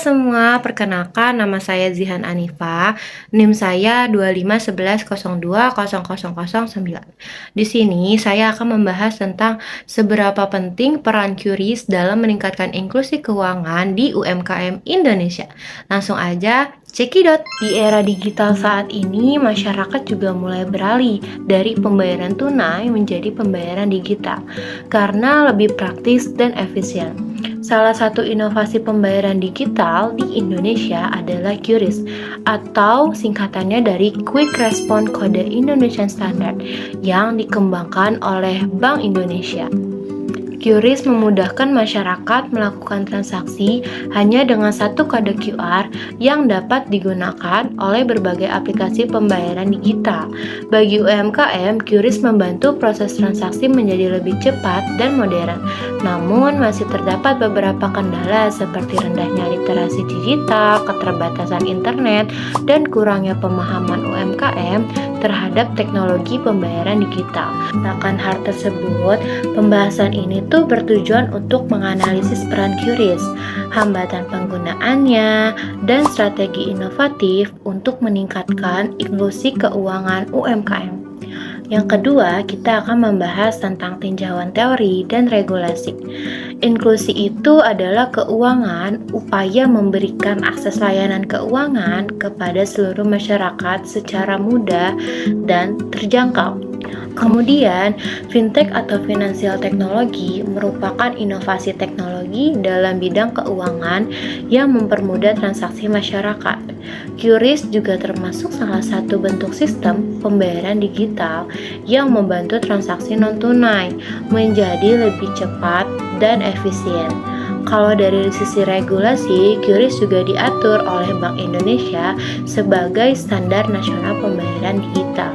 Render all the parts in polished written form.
semua, perkenalkan nama saya Zihan Anifa, NIM saya 2511020009. Di sini saya akan membahas tentang seberapa penting peran QRIS dalam meningkatkan inklusi keuangan di UMKM Indonesia. Langsung aja, cekidot. Di era digital saat ini, masyarakat juga mulai beralih dari pembayaran tunai menjadi pembayaran digital karena lebih praktis dan efisien. Salah satu inovasi pembayaran digital di Indonesia adalah QRIS atau singkatannya dari Quick Response Code Indonesian Standard yang dikembangkan oleh Bank Indonesia. QRIS memudahkan masyarakat melakukan transaksi hanya dengan satu kode QR yang dapat digunakan oleh berbagai aplikasi pembayaran digital. Bagi UMKM, QRIS membantu proses transaksi menjadi lebih cepat dan modern. Namun, masih terdapat beberapa kendala seperti rendahnya literasi digital, keterbatasan internet, dan kurangnya pemahaman UMKM terhadap teknologi pembayaran digital. Akan hal tersebut, pembahasan ini bertujuan untuk menganalisis peran QRIS, hambatan penggunaannya, dan strategi inovatif untuk meningkatkan inklusi keuangan UMKM. Yang kedua, kita akan membahas tentang tinjauan teori dan regulasi. Inklusi itu adalah keuangan, upaya memberikan akses layanan keuangan kepada seluruh masyarakat secara mudah dan terjangkau. Kemudian, fintech atau financial technology merupakan inovasi teknologi dalam bidang keuangan yang mempermudah transaksi masyarakat. QRIS juga termasuk salah satu bentuk sistem pembayaran digital yang membantu transaksi non-tunai menjadi lebih cepat dan efisien. Kalau dari sisi regulasi, QRIS juga diatur oleh Bank Indonesia sebagai standar nasional pembayaran digital.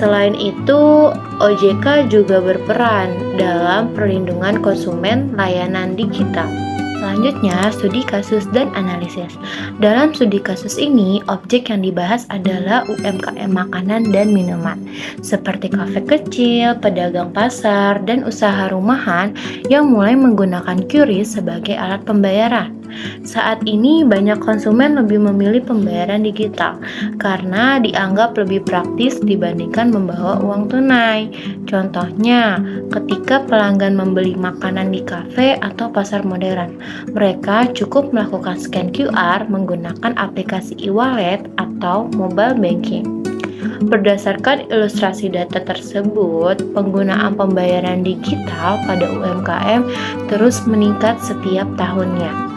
Selain itu, OJK juga berperan dalam perlindungan konsumen layanan digital. Selanjutnya, studi kasus dan analisis. Dalam studi kasus ini, objek yang dibahas adalah UMKM makanan dan minuman, seperti kafe kecil, pedagang pasar, dan usaha rumahan yang mulai menggunakan QRIS sebagai alat pembayaran. Saat ini banyak konsumen lebih memilih pembayaran digital karena dianggap lebih praktis dibandingkan membawa uang tunai. Contohnya, ketika pelanggan membeli makanan di kafe atau pasar modern, mereka cukup melakukan scan QR menggunakan aplikasi e-wallet atau mobile banking. Berdasarkan ilustrasi data tersebut, penggunaan pembayaran digital pada UMKM terus meningkat setiap tahunnya.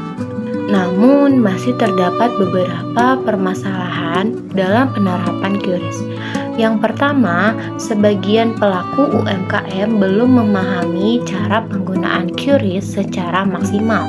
Namun, masih terdapat beberapa permasalahan dalam penerapan QRIS. Yang pertama, sebagian pelaku UMKM belum memahami cara penggunaan QRIS secara maksimal.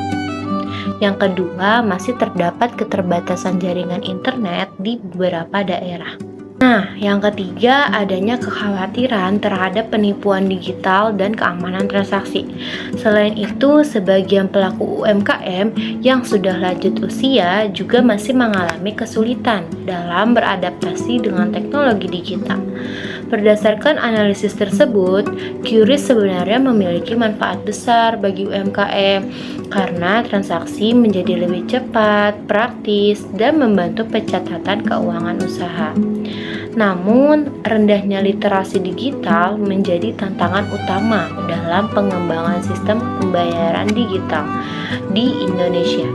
Yang kedua, masih terdapat keterbatasan jaringan internet di beberapa daerah. Nah, yang ketiga, adanya kekhawatiran terhadap penipuan digital dan keamanan transaksi. Selain itu, sebagian pelaku UMKM yang sudah lanjut usia juga masih mengalami kesulitan dalam beradaptasi dengan teknologi digital. Berdasarkan analisis tersebut, QRIS sebenarnya memiliki manfaat besar bagi UMKM karena transaksi menjadi lebih cepat, praktis, dan membantu pencatatan keuangan usaha. Namun, rendahnya literasi digital menjadi tantangan utama dalam pengembangan sistem pembayaran digital di Indonesia.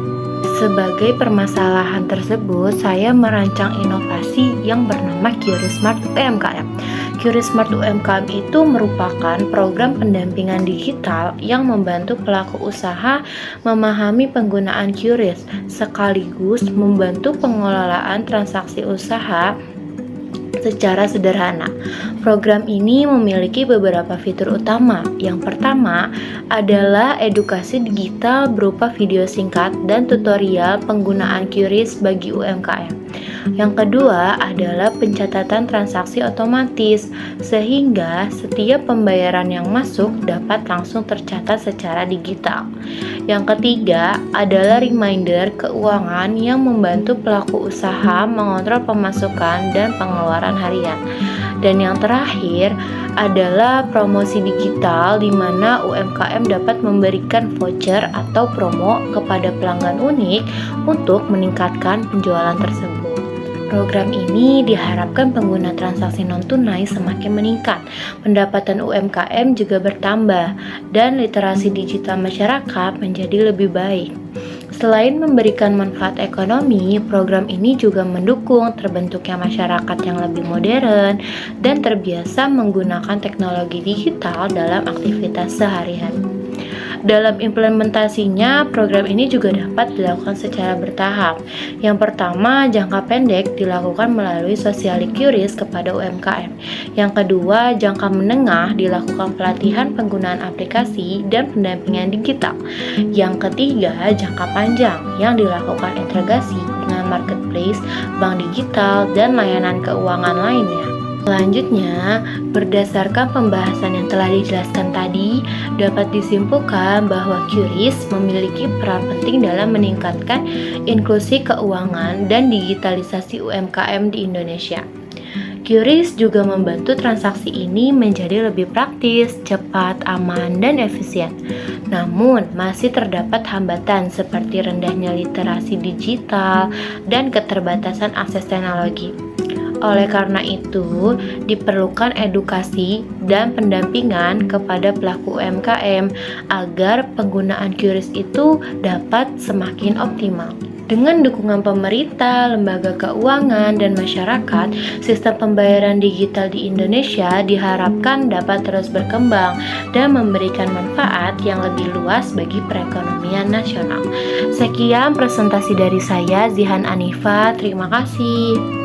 Sebagai permasalahan tersebut, saya merancang inovasi yang bernama QRIS Smart UMKM. QRIS Smart UMKM itu merupakan program pendampingan digital yang membantu pelaku usaha memahami penggunaan QRIS, sekaligus membantu pengelolaan transaksi usaha secara sederhana. Program ini memiliki beberapa fitur utama. Yang pertama adalah edukasi digital berupa video singkat dan tutorial penggunaan QRIS bagi UMKM. Yang kedua adalah pencatatan transaksi otomatis, sehingga setiap pembayaran yang masuk dapat langsung tercatat secara digital. Yang ketiga adalah reminder keuangan yang membantu pelaku usaha mengontrol pemasukan dan pengeluaran harian. Dan yang terakhir adalah promosi digital, di mana UMKM dapat memberikan voucher atau promo kepada pelanggan unik untuk meningkatkan penjualan tersebut. Program ini diharapkan pengguna transaksi non-tunai semakin meningkat, pendapatan UMKM juga bertambah, dan literasi digital masyarakat menjadi lebih baik. Selain memberikan manfaat ekonomi, program ini juga mendukung terbentuknya masyarakat yang lebih modern dan terbiasa menggunakan teknologi digital dalam aktivitas sehari-hari. Dalam implementasinya, program ini juga dapat dilakukan secara bertahap. Yang pertama, jangka pendek dilakukan melalui sosial QRIS kepada UMKM. Yang kedua, jangka menengah dilakukan pelatihan penggunaan aplikasi dan pendampingan digital. Yang ketiga, jangka panjang yang dilakukan integrasi dengan marketplace, bank digital, dan layanan keuangan lainnya. Selanjutnya, berdasarkan pembahasan yang telah dijelaskan tadi, dapat disimpulkan bahwa QRIS memiliki peran penting dalam meningkatkan inklusi keuangan dan digitalisasi UMKM di Indonesia. QRIS juga membantu transaksi ini menjadi lebih praktis, cepat, aman, dan efisien. Namun, masih terdapat hambatan seperti rendahnya literasi digital dan keterbatasan akses teknologi. Oleh karena itu, diperlukan edukasi dan pendampingan kepada pelaku UMKM agar penggunaan QRIS itu dapat semakin optimal. Dengan dukungan pemerintah, lembaga keuangan, dan masyarakat, sistem pembayaran digital di Indonesia diharapkan dapat terus berkembang dan memberikan manfaat yang lebih luas bagi perekonomian nasional. Sekian presentasi dari saya, Zihan Anifa. Terima kasih.